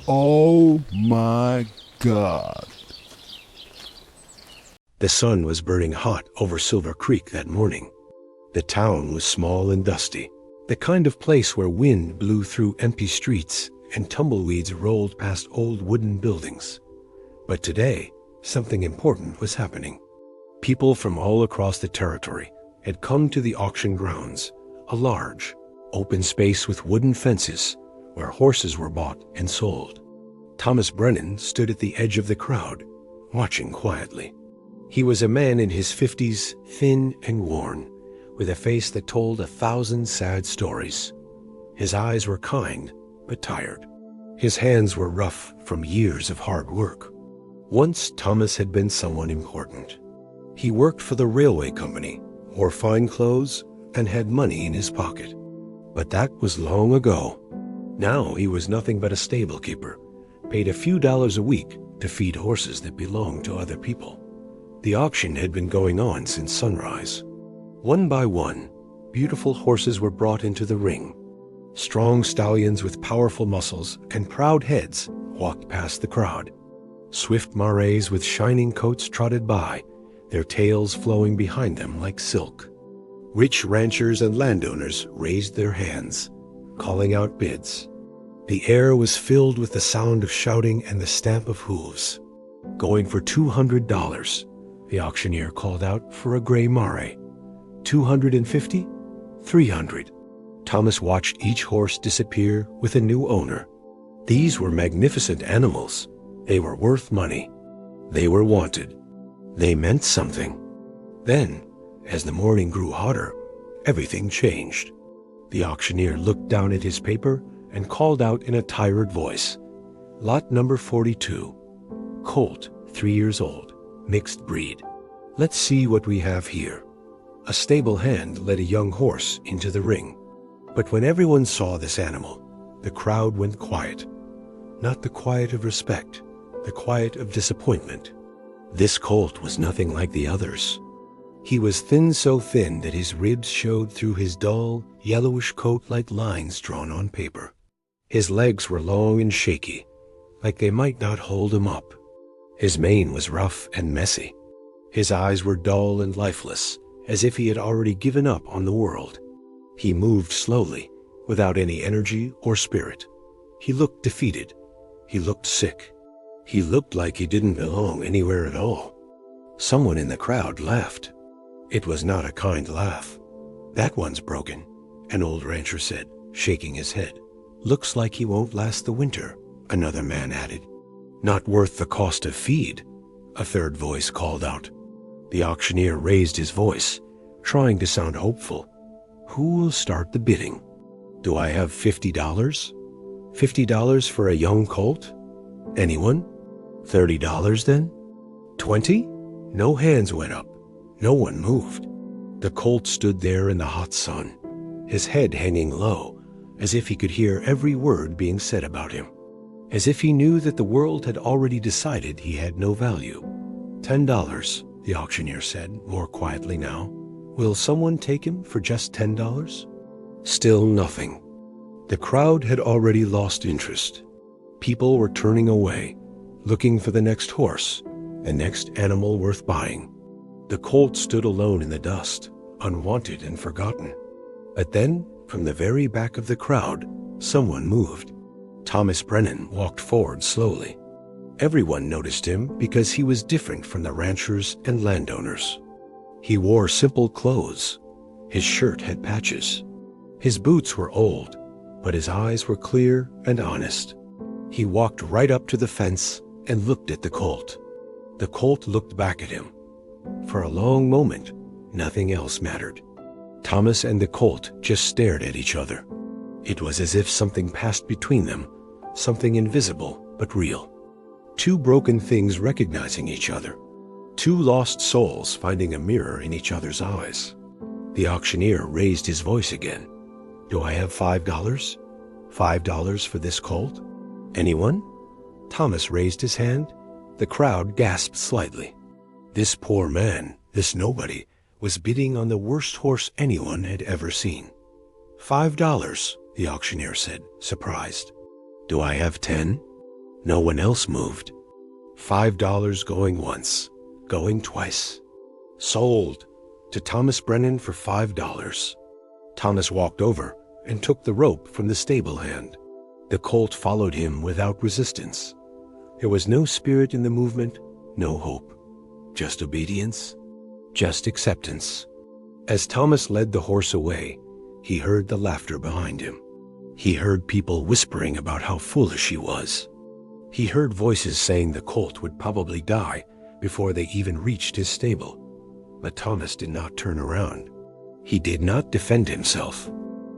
Oh my God. The sun was burning hot over Silver Creek that morning. The town was small and dusty, the kind of place where wind blew through empty streets and tumbleweeds rolled past old wooden buildings. But today, something important was happening. People from all across the territory had come to the auction grounds, a large, open space with wooden fences where horses were bought and sold. Thomas Brennan stood at the edge of the crowd, watching quietly. He was a man in his 50s, thin and worn, with a face that told 1,000 sad stories. His eyes were kind, but tired. His hands were rough from years of hard work. Once Thomas had been someone important. He worked for the railway company, wore fine clothes, and had money in his pocket. But that was long ago. Now he was nothing but a stable keeper, paid a few dollars a week to feed horses that belonged to other people. The auction had been going on since sunrise. One by one, beautiful horses were brought into the ring. Strong stallions with powerful muscles and proud heads walked past the crowd. Swift marais with shining coats trotted by, their tails flowing behind them like silk. Rich ranchers and landowners raised their hands, calling out bids. The air was filled with the sound of shouting and the stamp of hooves. Going for $200, the auctioneer called out for a gray mare. $250? $300. Thomas watched each horse disappear with a new owner. These were magnificent animals. They were worth money. They were wanted. They meant something. Then, as the morning grew hotter, everything changed. The auctioneer looked down at his paper and called out in a tired voice, "Lot number 42, Colt, 3 years old, mixed breed. Let's see what we have here." A stable hand led a young horse into the ring. But when everyone saw this animal, the crowd went quiet. Not the quiet of respect, the quiet of disappointment. This colt was nothing like the others. He was thin, so thin that his ribs showed through his dull, yellowish coat like lines drawn on paper. His legs were long and shaky, like they might not hold him up. His mane was rough and messy. His eyes were dull and lifeless, as if he had already given up on the world. He moved slowly, without any energy or spirit. He looked defeated. He looked sick. He looked like he didn't belong anywhere at all. Someone in the crowd laughed. It was not a kind laugh. "That one's broken," an old rancher said, shaking his head. "Looks like he won't last the winter," another man added. "Not worth the cost of feed," a third voice called out. The auctioneer raised his voice, trying to sound hopeful. "Who will start the bidding? Do I have $50? $50 for a young colt? Anyone? $30 then? 20? No hands went up. No one moved. The colt stood there in the hot sun, his head hanging low, as if he could hear every word being said about him, as if he knew that the world had already decided he had no value. $10, the auctioneer said, more quietly now. "Will someone take him for just $10? Still nothing. The crowd had already lost interest. People were turning away, looking for the next horse, the next animal worth buying. The colt stood alone in the dust, unwanted and forgotten. But then, from the very back of the crowd, someone moved. Thomas Brennan walked forward slowly. Everyone noticed him because he was different from the ranchers and landowners. He wore simple clothes. His shirt had patches. His boots were old, but his eyes were clear and honest. He walked right up to the fence and looked at the colt. The colt looked back at him. For a long moment, nothing else mattered. Thomas and the colt just stared at each other. It was as if something passed between them, something invisible but real. Two broken things recognizing each other. Two lost souls finding a mirror in each other's eyes. The auctioneer raised his voice again. "Do I have $5? $5 for this colt? Anyone?" Thomas raised his hand. The crowd gasped slightly. This poor man, this nobody, was bidding on the worst horse anyone had ever seen. $5, the auctioneer said, surprised. "Do I have 10? No one else moved. $5 going once, going twice. Sold to Thomas Brennan for $5. Thomas walked over and took the rope from the stable hand. The colt followed him without resistance. There was no spirit in the movement, no hope. Just obedience, just acceptance. As Thomas led the horse away, he heard the laughter behind him. He heard people whispering about how foolish he was. He heard voices saying the colt would probably die before they even reached his stable. But Thomas did not turn around. He did not defend himself.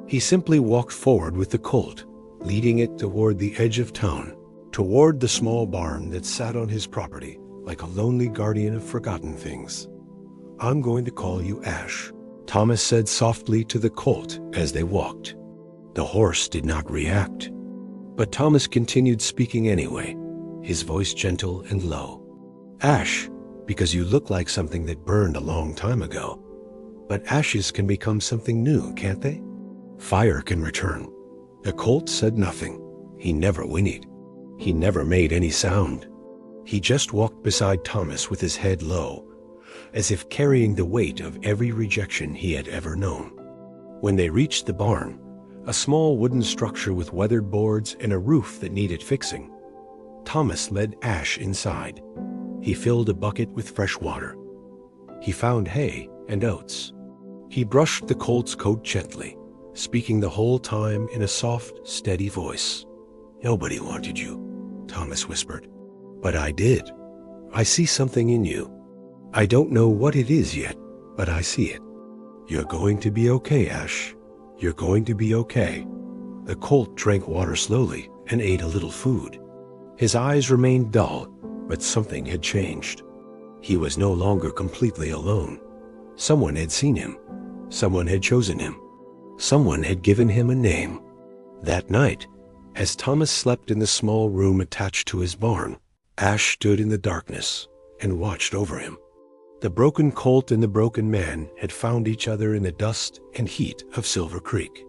He simply walked forward with the colt, leading it toward the edge of town, toward the small barn that sat on his property like a lonely guardian of forgotten things. "I'm going to call you Ash," Thomas said softly to the colt as they walked. The horse did not react, but Thomas continued speaking anyway, his voice gentle and low. "Ash, because you look like something that burned a long time ago. But ashes can become something new, can't they? Fire can return." The colt said nothing. He never whinnied. He never made any sound. He just walked beside Thomas with his head low, as if carrying the weight of every rejection he had ever known. When they reached the barn, a small wooden structure with weathered boards and a roof that needed fixing, Thomas led Ash inside. He filled a bucket with fresh water. He found hay and oats. He brushed the colt's coat gently, speaking the whole time in a soft, steady voice. "Nobody wanted you," Thomas whispered. "But I did. I see something in you. I don't know what it is yet, but I see it. You're going to be okay, Ash. You're going to be okay." The colt drank water slowly and ate a little food. His eyes remained dull, but something had changed. He was no longer completely alone. Someone had seen him. Someone had chosen him. Someone had given him a name. That night, as Thomas slept in the small room attached to his barn, Ash stood in the darkness and watched over him. The broken colt and the broken man had found each other in the dust and heat of Silver Creek.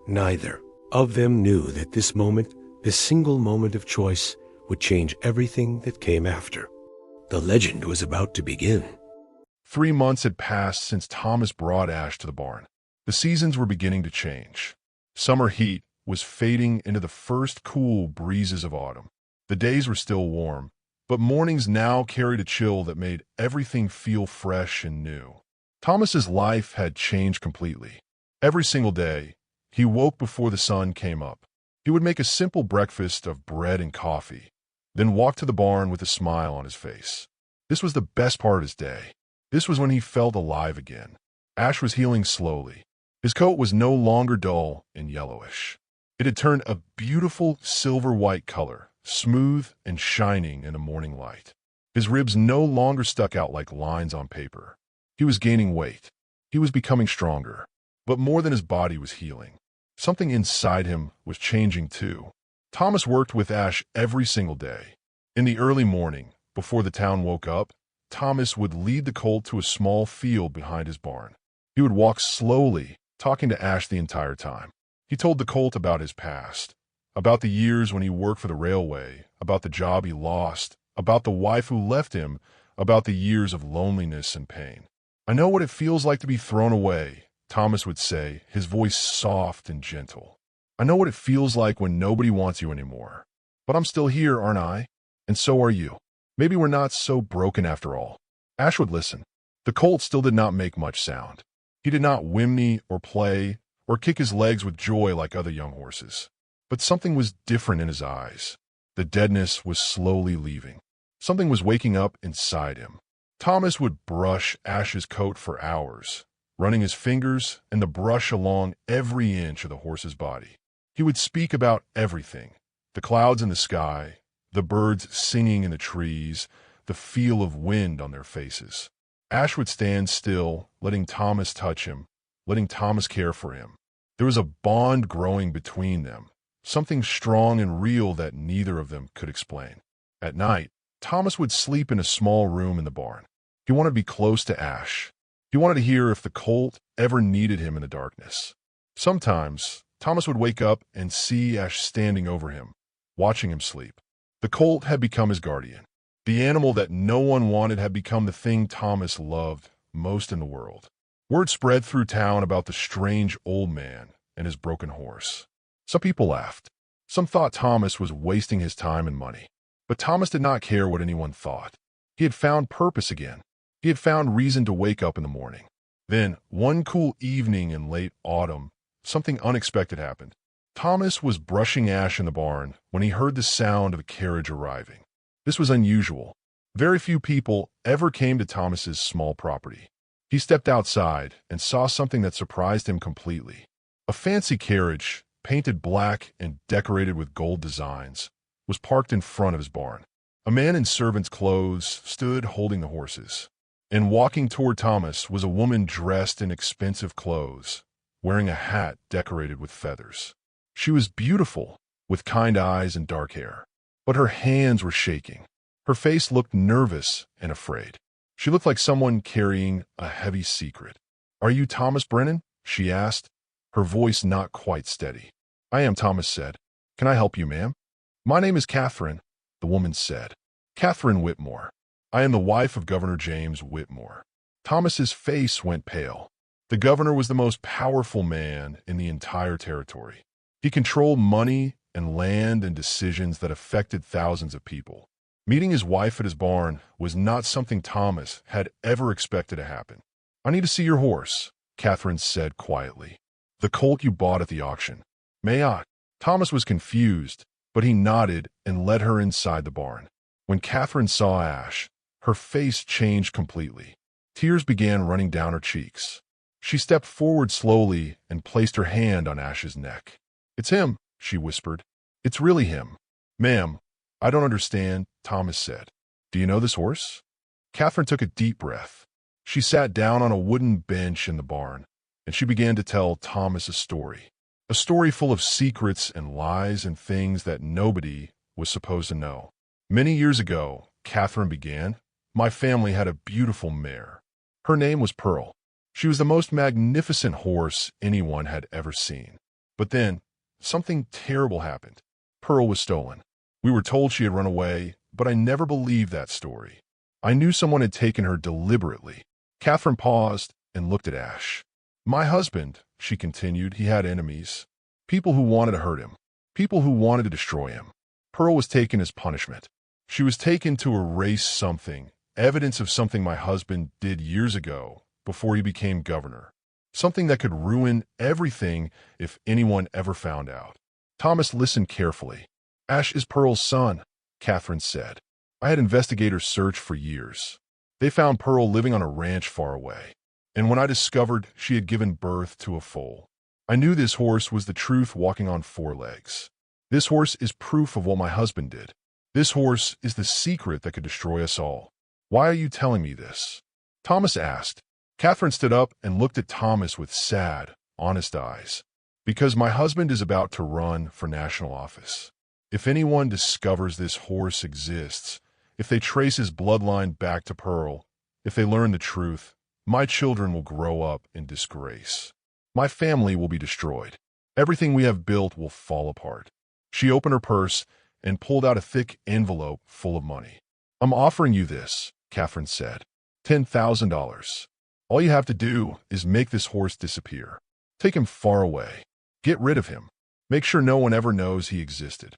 Neither of them knew that this moment, this single moment of choice, would change everything that came after. The legend was about to begin. 3 months had passed since Thomas brought Ash to the barn. The seasons were beginning to change. Summer heat was fading into the first cool breezes of autumn. The days were still warm, but mornings now carried a chill that made everything feel fresh and new. Thomas's life had changed completely. Every single day, he woke before the sun came up. He would make a simple breakfast of bread and coffee, then walk to the barn with a smile on his face. This was the best part of his day. This was when he felt alive again. Ash was healing slowly. His coat was no longer dull and yellowish. It had turned a beautiful silver-white color, smooth and shining in the morning light. His ribs no longer stuck out like lines on paper. He was gaining weight. He was becoming stronger. But more than his body was healing, something inside him was changing too. Thomas worked with Ash every single day. In the early morning, before the town woke up, Thomas would lead the colt to a small field behind his barn. He would walk slowly, talking to Ash the entire time. He told the colt about his past, about the years when he worked for the railway, about the job he lost, about the wife who left him, about the years of loneliness and pain. "I know what it feels like to be thrown away," Thomas would say, his voice soft and gentle. "I know what it feels like when nobody wants you anymore. But I'm still here, aren't I? And so are you. Maybe we're not so broken after all." Ash would listen. The colt still did not make much sound. He did not whinny or play or kick his legs with joy like other young horses. But something was different in his eyes. The deadness was slowly leaving. Something was waking up inside him. Thomas would brush Ash's coat for hours, running his fingers and the brush along every inch of the horse's body. He would speak about everything: the clouds in the sky, the birds singing in the trees, the feel of wind on their faces. Ash would stand still, letting Thomas touch him, letting Thomas care for him. There was a bond growing between them, something strong and real that neither of them could explain. At night, Thomas would sleep in a small room in the barn. He wanted to be close to Ash. He wanted to hear if the colt ever needed him in the darkness. Sometimes, Thomas would wake up and see Ash standing over him, watching him sleep. The colt had become his guardian. The animal that no one wanted had become the thing Thomas loved most in the world. Word spread through town about the strange old man and his broken horse. Some people laughed. Some thought Thomas was wasting his time and money. But Thomas did not care what anyone thought. He had found purpose again. He had found reason to wake up in the morning. Then, one cool evening in late autumn, something unexpected happened. Thomas was brushing ash in the barn when he heard the sound of a carriage arriving. This was unusual. Very few people ever came to Thomas's small property. He stepped outside and saw something that surprised him completely. A fancy carriage, painted black and decorated with gold designs, was parked in front of his barn. A man in servant's clothes stood holding the horses. And walking toward Thomas was a woman dressed in expensive clothes, wearing a hat decorated with feathers. She was beautiful, with kind eyes and dark hair, but her hands were shaking. Her face looked nervous and afraid. She looked like someone carrying a heavy secret. "Are you Thomas Brennan?" she asked, her voice not quite steady. "I am," Thomas said. "Can I help you, ma'am?" "My name is Catherine," the woman said. "Catherine Whitmore. I am the wife of Governor James Whitmore." Thomas's face went pale. The governor was the most powerful man in the entire territory. He controlled money and land and decisions that affected thousands of people. Meeting his wife at his barn was not something Thomas had ever expected to happen. "I need to see your horse," Catherine said quietly. "The colt you bought at the auction." "May I?" Thomas was confused, but he nodded and led her inside the barn. When Catherine saw Ash, her face changed completely. Tears began running down her cheeks. She stepped forward slowly and placed her hand on Ash's neck. "It's him," she whispered. "It's really him." "Ma'am, I don't understand," Thomas said. "Do you know this horse?" Catherine took a deep breath. She sat down on a wooden bench in the barn, and she began to tell Thomas a story full of secrets and lies and things that nobody was supposed to know. "Many years ago," Catherine began, "my family had a beautiful mare. Her name was Pearl. She was the most magnificent horse anyone had ever seen. But then, something terrible happened. Pearl was stolen. We were told she had run away, but I never believed that story. I knew someone had taken her deliberately." Catherine paused and looked at Ash. "My husband," she continued, "he had enemies. People who wanted to hurt him. People who wanted to destroy him. Pearl was taken as punishment. She was taken to erase something, evidence of something my husband did years ago, before he became governor. Something that could ruin everything if anyone ever found out." Thomas listened carefully. "Ash is Pearl's son," Catherine said. "I had investigators search for years. They found Pearl living on a ranch far away. And when I discovered she had given birth to a foal, I knew this horse was the truth walking on 4 legs. This horse is proof of what my husband did. This horse is the secret that could destroy us all. Why are you telling me this?" Thomas asked. Catherine stood up and looked at Thomas with sad, honest eyes. "Because my husband is about to run for national office. If anyone discovers this horse exists, if they trace his bloodline back to Pearl, if they learn the truth, my children will grow up in disgrace. My family will be destroyed. Everything we have built will fall apart." She opened her purse and pulled out a thick envelope full of money. "I'm offering you this," Catherine said. $10,000. All you have to do is make this horse disappear. Take him far away. Get rid of him. Make sure no one ever knows he existed."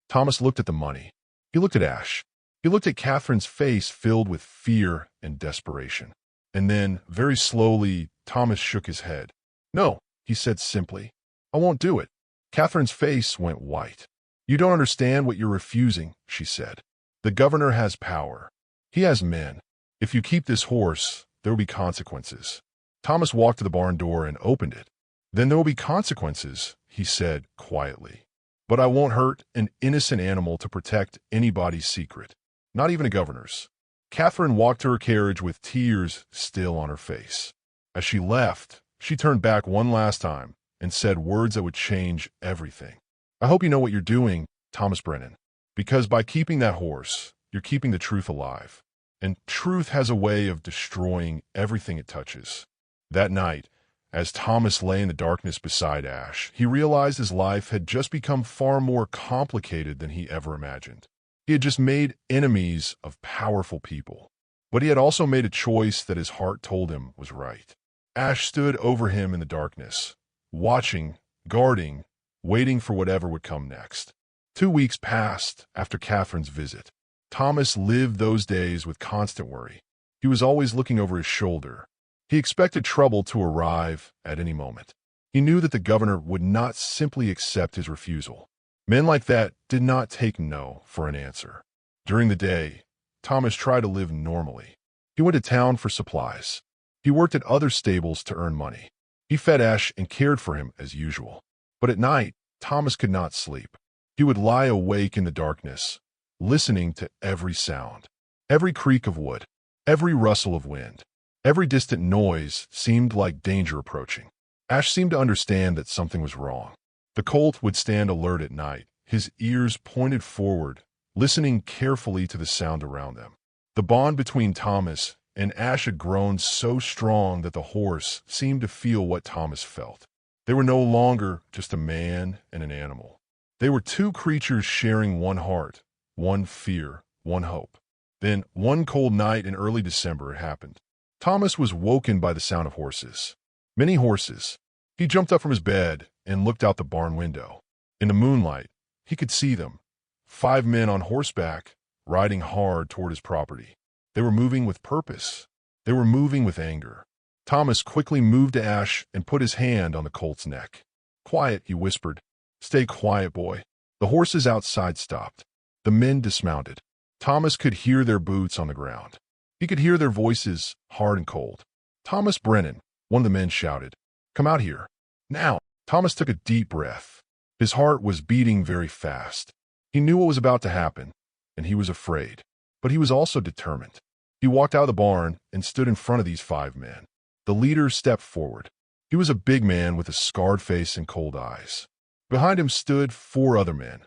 Thomas looked at the money. He looked at Ash. He looked at Catherine's face filled with fear and desperation. And then, very slowly, Thomas shook his head. "No," he said simply. "I won't do it." Catherine's face went white. "You don't understand what you're refusing," she said. "The governor has power. He has men. If you keep this horse, there will be consequences." Thomas walked to the barn door and opened it. "Then there will be consequences," he said quietly. "But I won't hurt an innocent animal to protect anybody's secret, not even a governor's." Catherine walked to her carriage with tears still on her face. As she left, she turned back one last time and said words that would change everything. "I hope you know what you're doing, Thomas Brennan, because by keeping that horse, you're keeping the truth alive. And truth has a way of destroying everything it touches." That night, as Thomas lay in the darkness beside Ash, he realized his life had just become far more complicated than he ever imagined. He had just made enemies of powerful people. But he had also made a choice that his heart told him was right. Ash stood over him in the darkness, watching, guarding, waiting for whatever would come next. 2 weeks passed after Catherine's visit. Thomas lived those days with constant worry. He was always looking over his shoulder. He expected trouble to arrive at any moment. He knew that the governor would not simply accept his refusal. Men like that did not take no for an answer. During the day, Thomas tried to live normally. He went to town for supplies. He worked at other stables to earn money. He fed Ash and cared for him as usual. But at night, Thomas could not sleep. He would lie awake in the darkness, listening to every sound. Every creak of wood, every rustle of wind, every distant noise seemed like danger approaching. Ash seemed to understand that something was wrong. The Colt would stand alert at night, his ears pointed forward, listening carefully to the sound around them. The bond between Thomas and Ash had grown so strong that the horse seemed to feel what Thomas felt. They were no longer just a man and an animal. They were two creatures sharing one heart, one fear, one hope. Then, one cold night in early December, it happened. Thomas was woken by the sound of horses. Many horses. He jumped up from his bed and looked out the barn window. In the moonlight, he could see them. 5 men on horseback, riding hard toward his property. They were moving with purpose. They were moving with anger. Thomas quickly moved to Ash and put his hand on the colt's neck. "Quiet," he whispered. "Stay quiet, boy." The horses outside stopped. The men dismounted. Thomas could hear their boots on the ground. He could hear their voices, hard and cold. "Thomas Brennan," one of the men shouted. "Come out here. Now." Thomas took a deep breath. His heart was beating very fast. He knew what was about to happen, and he was afraid. But he was also determined. He walked out of the barn and stood in front of these 5 men. The leader stepped forward. He was a big man with a scarred face and cold eyes. Behind him stood 4 other men,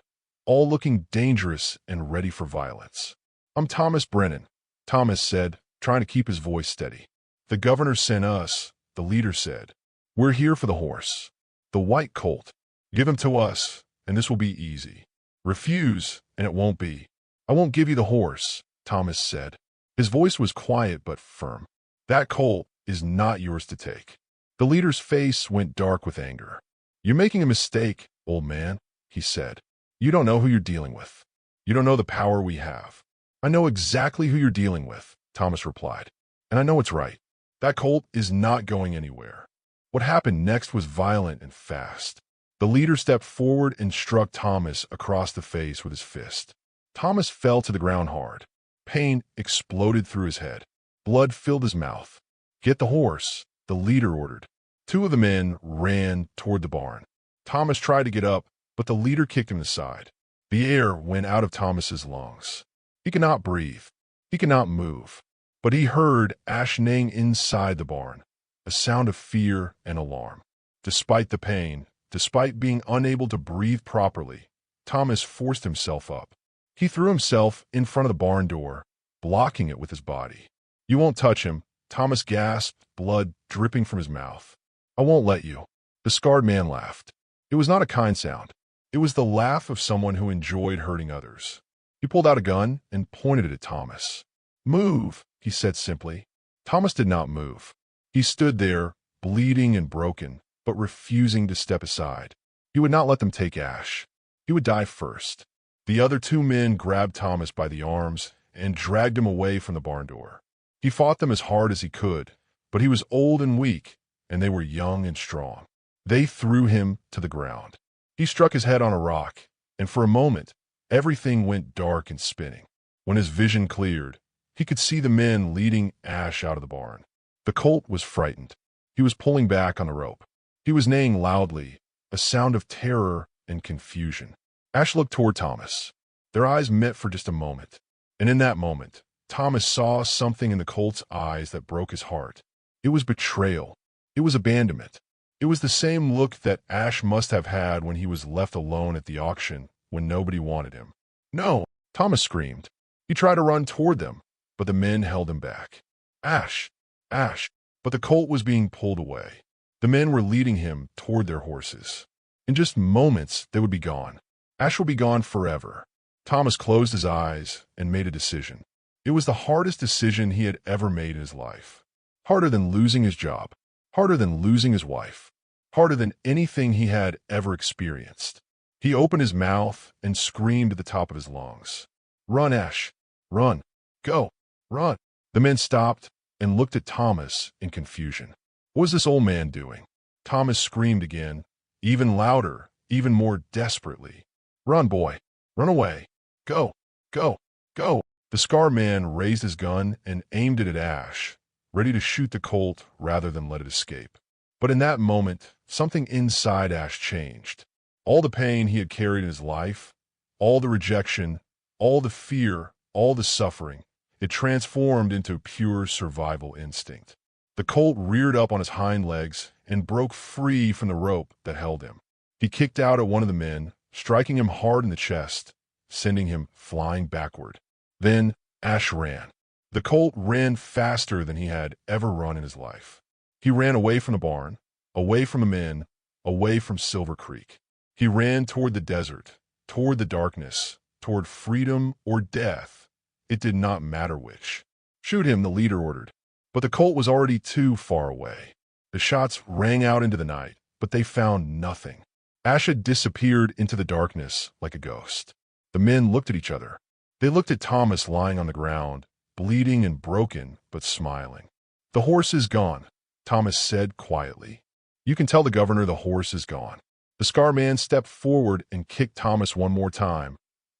all looking dangerous and ready for violence. "I'm Thomas Brennan," Thomas said, trying to keep his voice steady. "The governor sent us," the leader said. "We're here for the horse, the white colt. Give him to us, and this will be easy. Refuse, and it won't be." "I won't give you the horse," Thomas said. His voice was quiet but firm. "That colt is not yours to take." The leader's face went dark with anger. "You're making a mistake, old man," he said. "You don't know who you're dealing with. You don't know the power we have." "I know exactly who you're dealing with," Thomas replied. "And I know it's right. That colt is not going anywhere." What happened next was violent and fast. The leader stepped forward and struck Thomas across the face with his fist. Thomas fell to the ground hard. Pain exploded through his head. Blood filled his mouth. "Get the horse," the leader ordered. 2 of the men ran toward the barn. Thomas tried to get up, but the leader kicked him aside. The air went out of Thomas's lungs. He could not breathe. He could not move. But he heard Ash neighing inside the barn, a sound of fear and alarm. Despite the pain, despite being unable to breathe properly, Thomas forced himself up. He threw himself in front of the barn door, blocking it with his body. "You won't touch him," Thomas gasped, blood dripping from his mouth. "I won't let you." The scarred man laughed. It was not a kind sound. It was the laugh of someone who enjoyed hurting others. He pulled out a gun and pointed it at Thomas. "Move," he said simply. Thomas did not move. He stood there, bleeding and broken, but refusing to step aside. He would not let them take Ash. He would die first. The other 2 men grabbed Thomas by the arms and dragged him away from the barn door. He fought them as hard as he could, but he was old and weak, and they were young and strong. They threw him to the ground. He struck his head on a rock, and for a moment, everything went dark and spinning. When his vision cleared, he could see the men leading Ash out of the barn. The colt was frightened. He was pulling back on the rope. He was neighing loudly, a sound of terror and confusion. Ash looked toward Thomas. Their eyes met for just a moment, and in that moment, Thomas saw something in the colt's eyes that broke his heart. It was betrayal. It was abandonment. It was the same look that Ash must have had when he was left alone at the auction when nobody wanted him. "No!" Thomas screamed. He tried to run toward them, but the men held him back. "Ash! Ash!" But the colt was being pulled away. The men were leading him toward their horses. In just moments, they would be gone. Ash would be gone forever. Thomas closed his eyes and made a decision. It was the hardest decision he had ever made in his life. Harder than losing his job. Harder than losing his wife. Harder than anything he had ever experienced. He opened his mouth and screamed at the top of his lungs. "Run, Ash! Run! Go! Run!" The men stopped and looked at Thomas in confusion. What was this old man doing? Thomas screamed again, even louder, even more desperately. "Run, boy! Run away! Go! Go! Go!" The scar man raised his gun and aimed it at Ash, ready to shoot the Colt rather than let it escape. But in that moment, something inside Ash changed. All the pain he had carried in his life, all the rejection, all the fear, all the suffering, it transformed into pure survival instinct. The Colt reared up on his hind legs and broke free from the rope that held him. He kicked out at one of the men, striking him hard in the chest, sending him flying backward. Then Ash ran. The Colt ran faster than he had ever run in his life. He ran away from the barn, away from the men, away from Silver Creek. He ran toward the desert, toward the darkness, toward freedom or death. It did not matter which. "Shoot him," the leader ordered. But the Colt was already too far away. The shots rang out into the night, but they found nothing. Ash had disappeared into the darkness like a ghost. The men looked at each other. They looked at Thomas lying on the ground, bleeding and broken, but smiling. "The horse is gone," Thomas said quietly. "You can tell the governor the horse is gone." The scar man stepped forward and kicked Thomas one more time,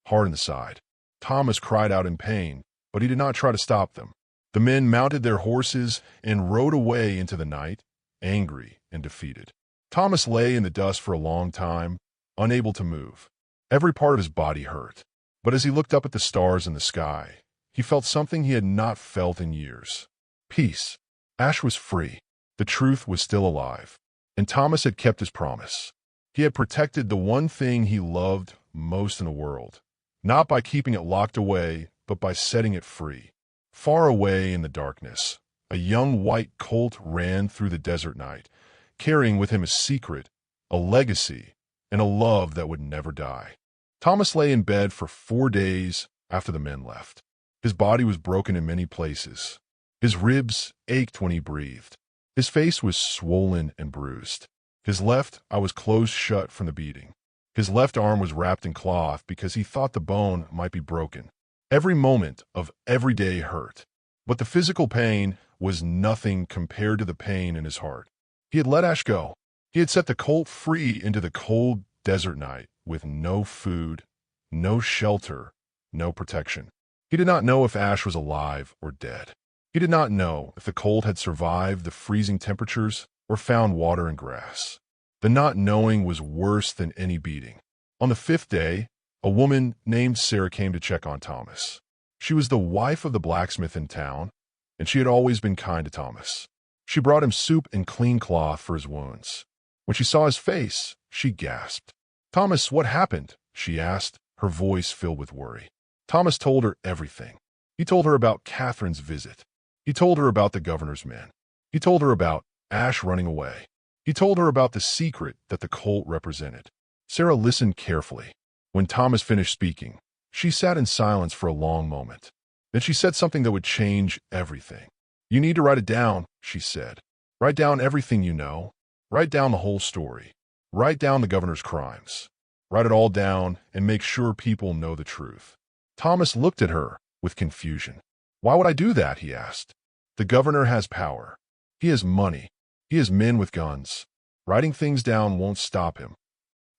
hard in the side. Thomas cried out in pain, but he did not try to stop them. The men mounted their horses and rode away into the night, angry and defeated. Thomas lay in the dust for a long time, unable to move. Every part of his body hurt. But as he looked up at the stars in the sky, he felt something he had not felt in years. Peace. Ash was free. The truth was still alive. And Thomas had kept his promise. He had protected the one thing he loved most in the world, not by keeping it locked away, but by setting it free. Far away in the darkness, a young white Colt ran through the desert night, carrying with him a secret, a legacy, and a love that would never die. Thomas lay in bed for 4 days after the men left. His body was broken in many places. His ribs ached when he breathed. His face was swollen and bruised. His left eye was closed shut from the beating. His left arm was wrapped in cloth because he thought the bone might be broken. Every moment of every day hurt, but the physical pain was nothing compared to the pain in his heart. He had let Ash go. He had set the Colt free into the cold desert night with no food, no shelter, no protection. He did not know if Ash was alive or dead. He did not know if the Colt had survived the freezing temperatures or found water and grass. The not knowing was worse than any beating. On the 5th day, a woman named Sarah came to check on Thomas. She was the wife of the blacksmith in town, and she had always been kind to Thomas. She brought him soup and clean cloth for his wounds. When she saw his face, she gasped. "Thomas, what happened?" she asked, her voice filled with worry. Thomas told her everything. He told her about Catherine's visit. He told her about the governor's men. He told her about Ash running away. He told her about the secret that the Colt represented. Sarah listened carefully. When Thomas finished speaking, she sat in silence for a long moment. Then she said something that would change everything. "You need to write it down," she said. "Write down everything you know. Write down the whole story. Write down the governor's crimes. Write it all down and make sure people know the truth." Thomas looked at her with confusion. "Why would I do that?" he asked. "The governor has power. He has money. He has men with guns. Writing things down won't stop him."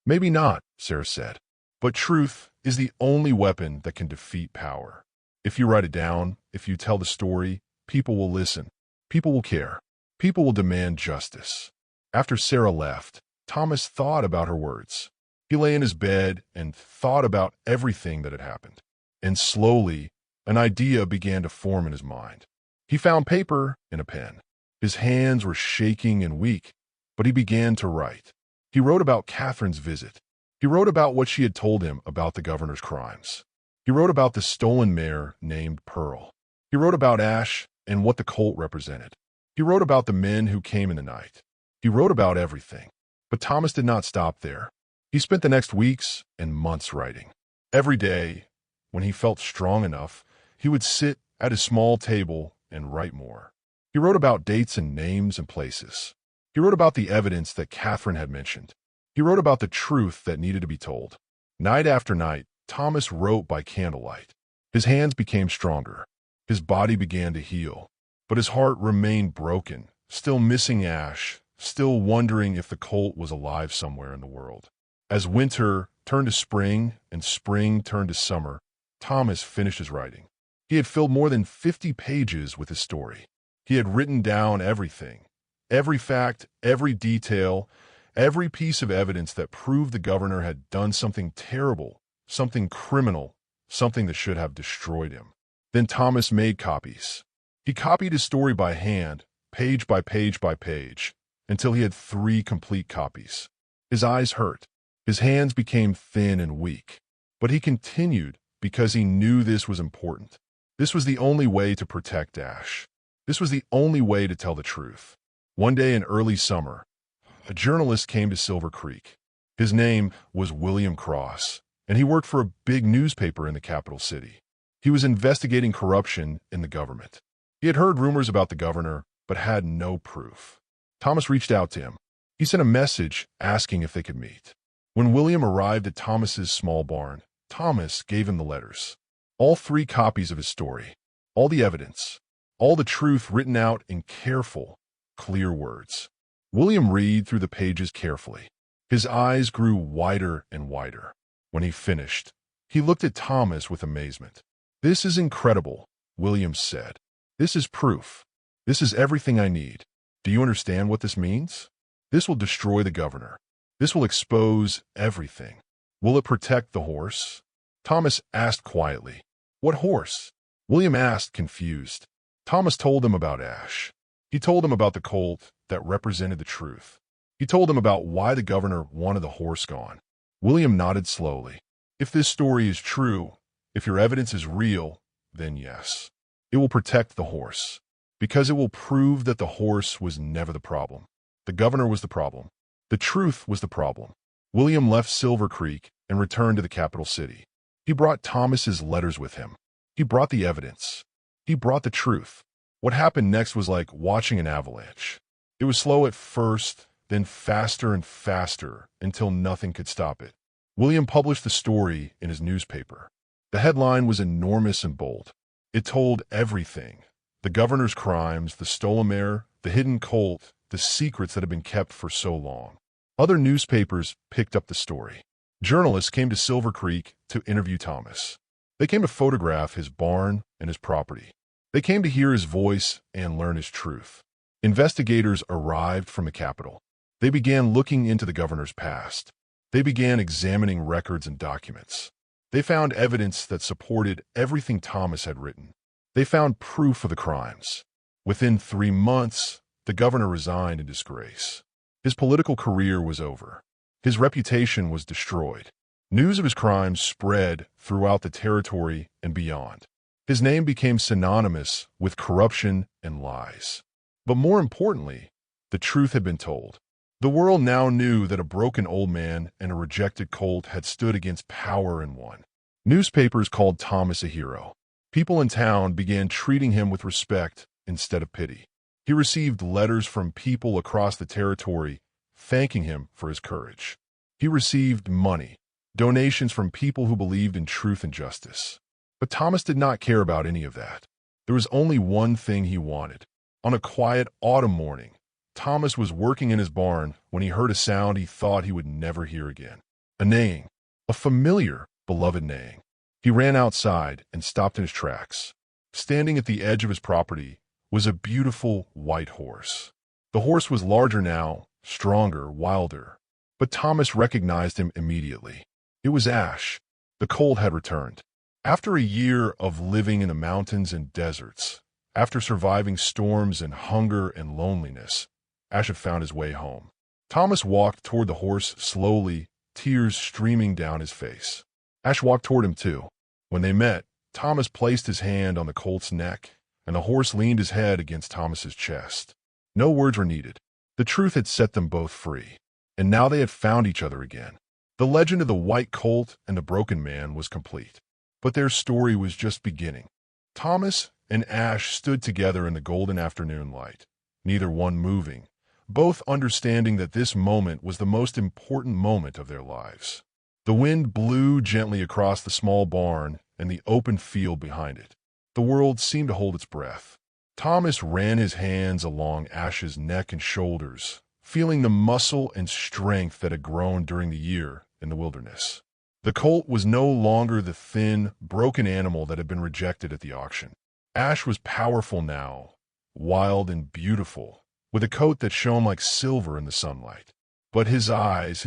"Maybe not," Sarah said. "But truth is the only weapon that can defeat power. If you write it down, if you tell the story, people will listen. People will care. People will demand justice." After Sarah left, Thomas thought about her words. He lay in his bed and thought about everything that had happened. And slowly, an idea began to form in his mind. He found paper and a pen. His hands were shaking and weak, but he began to write. He wrote about Catherine's visit. He wrote about what she had told him about the governor's crimes. He wrote about the stolen mare named Pearl. He wrote about Ash and what the Colt represented. He wrote about the men who came in the night. He wrote about everything. But Thomas did not stop there. He spent the next weeks and months writing. Every day, when he felt strong enough, he would sit at his small table and write more. He wrote about dates and names and places. He wrote about the evidence that Catherine had mentioned. He wrote about the truth that needed to be told. Night after night, Thomas wrote by candlelight. His hands became stronger. His body began to heal. But his heart remained broken, still missing Ash, still wondering if the Colt was alive somewhere in the world. As winter turned to spring and spring turned to summer, Thomas finished his writing. He had filled more than 50 pages with his story. He had written down everything, every fact, every detail, every piece of evidence that proved the governor had done something terrible, something criminal, something that should have destroyed him. Then Thomas made copies. He copied his story by hand, page by page by page, until he had 3 complete copies. His eyes hurt. His hands became thin and weak. But he continued because he knew this was important. This was the only way to protect Ash. This was the only way to tell the truth. One day in early summer, a journalist came to Silver Creek. His name was William Cross, and he worked for a big newspaper in the capital city. He was investigating corruption in the government. He had heard rumors about the governor, but had no proof. Thomas reached out to him. He sent a message asking if they could meet. When William arrived at Thomas's small barn, Thomas gave him the letters. All 3 copies of his story. All the evidence. All the truth written out in careful, clear words. William read through the pages carefully. His eyes grew wider and wider. When he finished, he looked at Thomas with amazement. "This is incredible," William said. "This is proof. This is everything I need. Do you understand what this means? This will destroy the governor. This will expose everything. Will it protect the horse?" Thomas asked quietly. "What horse?" William asked, confused. Thomas told him about Ash. He told him about the Colt that represented the truth. He told him about why the governor wanted the horse gone. William nodded slowly. "If this story is true, if your evidence is real, then yes. It will protect the horse. Because it will prove that the horse was never the problem. The governor was the problem. The truth was the problem." William left Silver Creek and returned to the capital city. He brought Thomas's letters with him. He brought the evidence. He brought the truth. What happened next was like watching an avalanche. It was slow at first, then faster and faster until nothing could stop it. William published the story in his newspaper. The headline was enormous and bold. It told everything. The governor's crimes, the stolen mare, the hidden Colt, the secrets that had been kept for so long. Other newspapers picked up the story. Journalists came to Silver Creek to interview Thomas. They came to photograph his barn and his property. They came to hear his voice and learn his truth. Investigators arrived from the capital. They began looking into the governor's past. They began examining records and documents. They found evidence that supported everything Thomas had written. They found proof of the crimes. Within 3 months, the governor resigned in disgrace. His political career was over. His reputation was destroyed. News of his crimes spread throughout the territory and beyond. His name became synonymous with corruption and lies. But more importantly, the truth had been told. The world now knew that a broken old man and a rejected Colt had stood against power and won. Newspapers called Thomas a hero. People in town began treating him with respect instead of pity. He received letters from people across the territory thanking him for his courage. He received money, donations from people who believed in truth and justice. But Thomas did not care about any of that. There was only one thing he wanted. On a quiet autumn morning, Thomas was working in his barn when he heard a sound he thought he would never hear again. A neighing, a familiar, beloved neighing. He ran outside and stopped in his tracks. Standing at the edge of his property was a beautiful white horse. The horse was larger now, stronger, wilder. But Thomas recognized him immediately. It was Ash. The Colt had returned. After a year of living in the mountains and deserts, after surviving storms and hunger and loneliness, Ash had found his way home. Thomas walked toward the horse slowly, tears streaming down his face. Ash walked toward him too. When they met, Thomas placed his hand on the Colt's neck, and the horse leaned his head against Thomas's chest. No words were needed. The truth had set them both free, and now they had found each other again. The legend of the white Colt and the broken man was complete. But their story was just beginning. Thomas and Ash stood together in the golden afternoon light, neither one moving, both understanding that this moment was the most important moment of their lives. The wind blew gently across the small barn and the open field behind it. The world seemed to hold its breath. Thomas ran his hands along Ash's neck and shoulders, feeling the muscle and strength that had grown during the year in the wilderness. The colt was no longer the thin, broken animal that had been rejected at the auction. Ash was powerful now, wild and beautiful, with a coat that shone like silver in the sunlight. But his eyes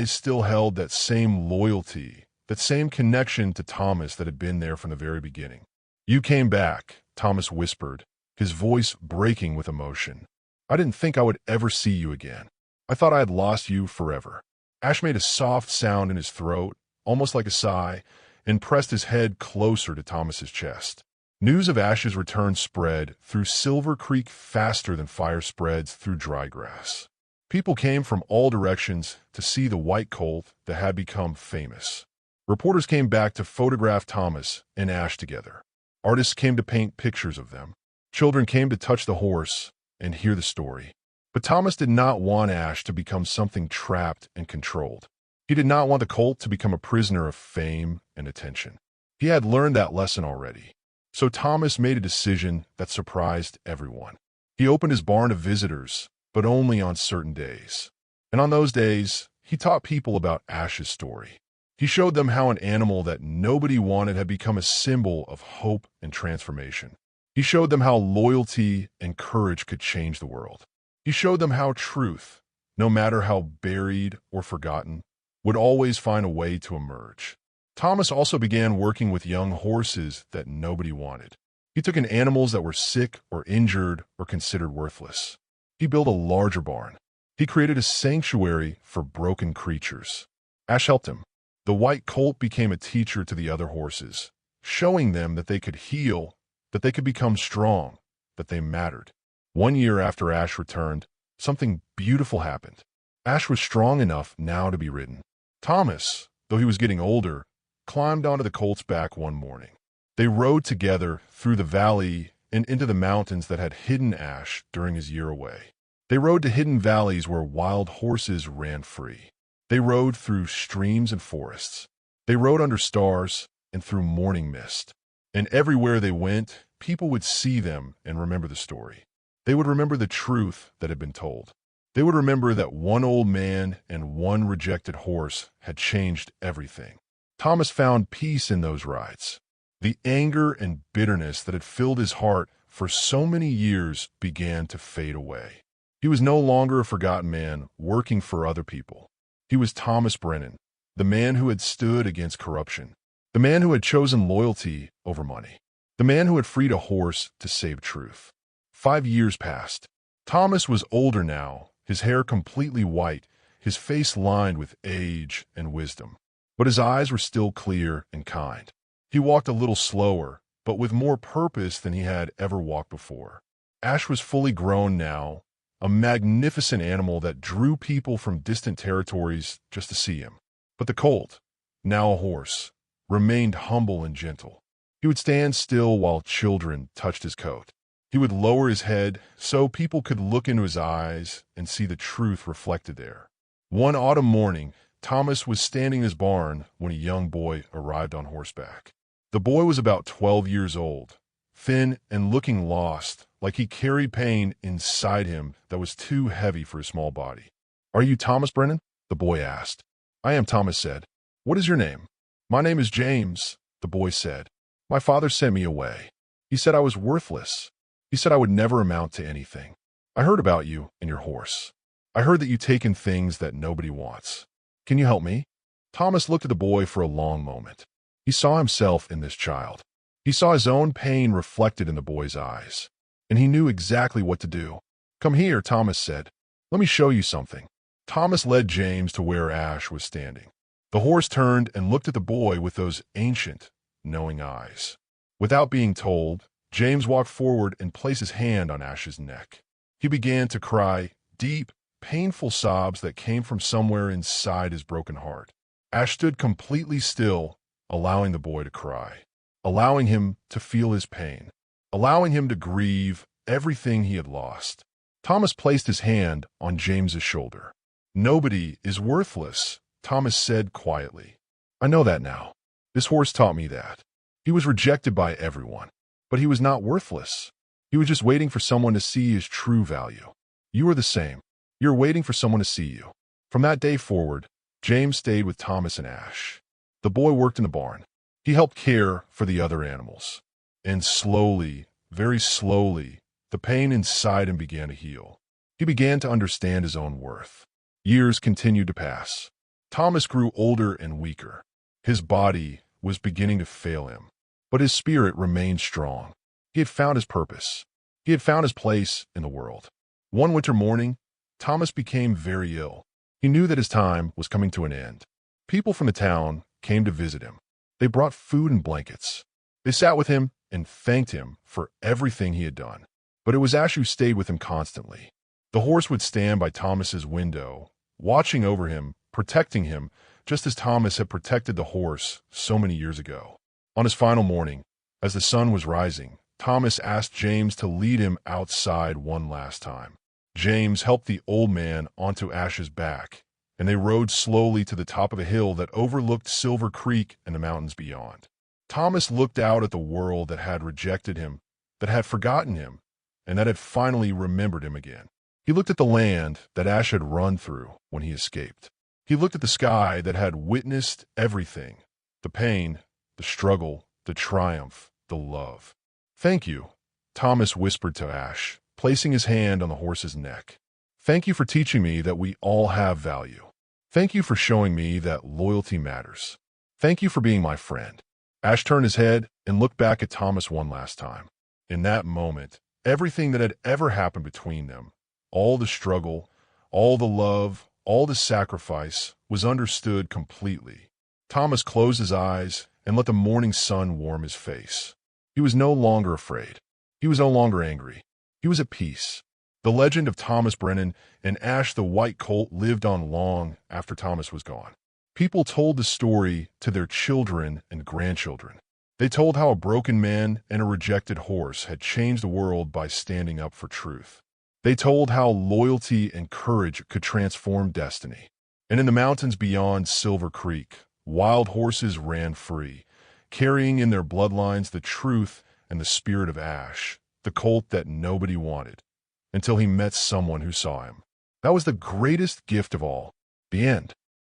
still held that same loyalty, that same connection to Thomas that had been there from the very beginning. "You came back," Thomas whispered, his voice breaking with emotion. "I didn't think I would ever see you again. I thought I had lost you forever." Ash made a soft sound in his throat, almost like a sigh, and pressed his head closer to Thomas's chest. News of Ash's return spread through Silver Creek faster than fire spreads through dry grass. People came from all directions to see the white colt that had become famous. Reporters came back to photograph Thomas and Ash together. Artists came to paint pictures of them. Children came to touch the horse and hear the story. But Thomas did not want Ash to become something trapped and controlled. He did not want the colt to become a prisoner of fame and attention. He had learned that lesson already. So Thomas made a decision that surprised everyone. He opened his barn to visitors, but only on certain days. And on those days, he taught people about Ash's story. He showed them how an animal that nobody wanted had become a symbol of hope and transformation. He showed them how loyalty and courage could change the world. He showed them how truth, no matter how buried or forgotten, would always find a way to emerge. Thomas also began working with young horses that nobody wanted. He took in animals that were sick or injured or considered worthless. He built a larger barn. He created a sanctuary for broken creatures. Ash helped him. The white colt became a teacher to the other horses, showing them that they could heal, that they could become strong, that they mattered. 1 year after Ash returned, something beautiful happened. Ash was strong enough now to be ridden. Thomas, though he was getting older, climbed onto the colt's back one morning. They rode together through the valley and into the mountains that had hidden Ash during his year away. They rode to hidden valleys where wild horses ran free. They rode through streams and forests. They rode under stars and through morning mist. And everywhere they went, people would see them and remember the story. They would remember the truth that had been told. They would remember that one old man and one rejected horse had changed everything. Thomas found peace in those rides. The anger and bitterness that had filled his heart for so many years began to fade away. He was no longer a forgotten man working for other people. He was Thomas Brennan, the man who had stood against corruption, the man who had chosen loyalty over money, the man who had freed a horse to save truth. 5 years passed. Thomas was older now, his hair completely white, his face lined with age and wisdom. But his eyes were still clear and kind. He walked a little slower, but with more purpose than he had ever walked before. Ash was fully grown now, a magnificent animal that drew people from distant territories just to see him. But the colt, now a horse, remained humble and gentle. He would stand still while children touched his coat. He would lower his head so people could look into his eyes and see the truth reflected there. One autumn morning, Thomas was standing in his barn when a young boy arrived on horseback. The boy was about 12 years old, thin and looking lost, like he carried pain inside him that was too heavy for his small body. "Are you Thomas Brennan?" the boy asked. "I am," Thomas said. "What is your name?" "My name is James," the boy said. "My father sent me away. He said I was worthless. He said I would never amount to anything. I heard about you and your horse. I heard that you take in things that nobody wants. Can you help me?" Thomas looked at the boy for a long moment. He saw himself in this child. He saw his own pain reflected in the boy's eyes, and he knew exactly what to do. "Come here," Thomas said. "Let me show you something." Thomas led James to where Ash was standing. The horse turned and looked at the boy with those ancient, knowing eyes. Without being told, James walked forward and placed his hand on Ash's neck. He began to cry, deep, painful sobs that came from somewhere inside his broken heart. Ash stood completely still, allowing the boy to cry, allowing him to feel his pain, allowing him to grieve everything he had lost. Thomas placed his hand on James's shoulder. "Nobody is worthless," Thomas said quietly. "I know that now. This horse taught me that. He was rejected by everyone, but he was not worthless. He was just waiting for someone to see his true value. You are the same. You're waiting for someone to see you." From that day forward, James stayed with Thomas and Ash. The boy worked in the barn. He helped care for the other animals. And slowly, very slowly, the pain inside him began to heal. He began to understand his own worth. Years continued to pass. Thomas grew older and weaker. His body was beginning to fail him, but his spirit remained strong. He had found his purpose. He had found his place in the world. One winter morning, Thomas became very ill. He knew that his time was coming to an end. People from the town came to visit him. They brought food and blankets. They sat with him and thanked him for everything he had done. But it was Ash who stayed with him constantly. The horse would stand by Thomas's window, watching over him, protecting him, just as Thomas had protected the horse so many years ago. On his final morning, as the sun was rising, Thomas asked James to lead him outside one last time. James helped the old man onto Ash's back, and they rode slowly to the top of a hill that overlooked Silver Creek and the mountains beyond. Thomas looked out at the world that had rejected him, that had forgotten him, and that had finally remembered him again. He looked at the land that Ash had run through when he escaped. He looked at the sky that had witnessed everything, the pain, the struggle, the triumph, the love. "Thank you," Thomas whispered to Ash, placing his hand on the horse's neck. "Thank you for teaching me that we all have value. Thank you for showing me that loyalty matters. Thank you for being my friend." Ash turned his head and looked back at Thomas one last time. In that moment, everything that had ever happened between them, all the struggle, all the love, all the sacrifice, was understood completely. Thomas closed his eyes and let the morning sun warm his face. He was no longer afraid. He was no longer angry. He was at peace. The legend of Thomas Brennan and Ash the white colt lived on long after Thomas was gone. People told the story to their children and grandchildren. They told how a broken man and a rejected horse had changed the world by standing up for truth. They told how loyalty and courage could transform destiny. And in the mountains beyond Silver Creek, wild horses ran free, carrying in their bloodlines the truth and the spirit of Ash, the colt that nobody wanted, until he met someone who saw him. That was the greatest gift of all. The end.